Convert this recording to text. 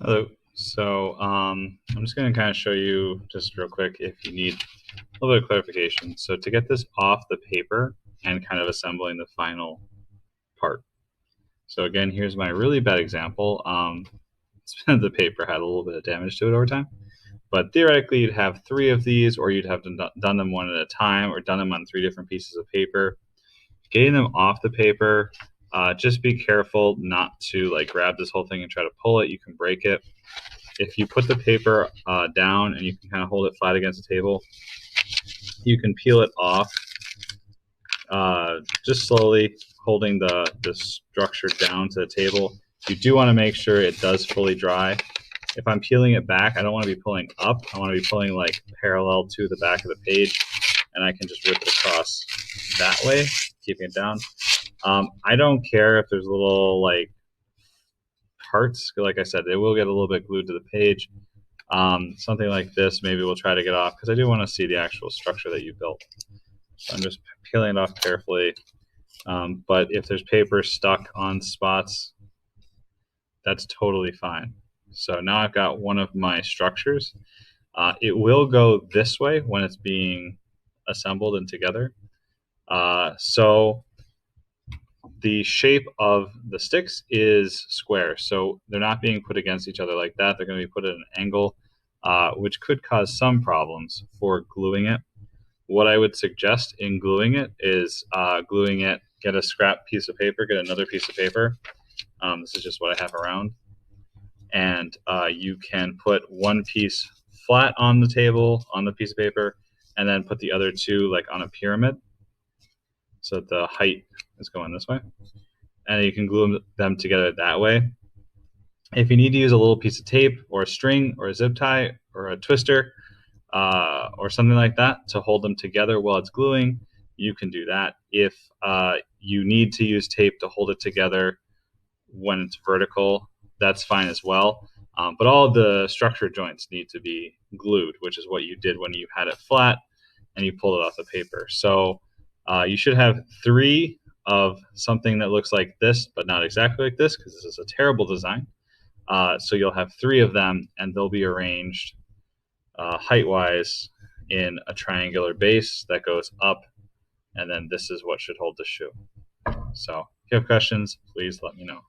Hello. I'm just going to kind of show you just real quick if you need a little bit of clarification. So to get this off the paper and kind of assembling the final part. So again, here's my really bad example. The paper had a little bit of damage to it over time. But theoretically, you'd have three of these, or you'd have done them one at a time, or done them on three different pieces of paper. Getting them off the paper, just be careful not to like grab this whole thing and try to pull it. You can break it. If you put the paper down and you can kind of hold it flat against the table, you can peel it off just slowly, holding the structure down to the table. You do want to make sure it does fully dry. If I'm peeling it back, I don't want to be pulling up. I want to be pulling like parallel to the back of the page, and I can just rip it across that way, keeping it down. I don't care if there's little like parts. Like I said, it will get a little bit glued to the page. Something like this, maybe we'll try to get off because I do want to see the actual structure that you built. So I'm just peeling it off carefully. But if there's paper stuck on spots, that's totally fine. So now I've got one of my structures. It will go this way when it's being assembled and together. So the shape of the sticks is square, so they're not being put against each other like that. They're going to be put at an angle, which could cause some problems for gluing it. What I would suggest in gluing it is get a scrap piece of paper, get another piece of paper. This is just what I have around. And you can put one piece flat on the table, on the piece of paper, and then put the other two like on a pyramid so that the height is going this way. And you can glue them together that way. If you need to use a little piece of tape or a string or a zip tie or a twister or something like that to hold them together while it's gluing, you can do that. If you need to use tape to hold it together when it's vertical, that's fine as well. But all of the structure joints need to be glued, which is what you did when you had it flat and you pulled it off the paper. So you should have three of something that looks like this, but not exactly like this, because this is a terrible design. So you'll have three of them, and they'll be arranged height-wise in a triangular base that goes up, and then this is what should hold the shoe. So if you have questions, please let me know.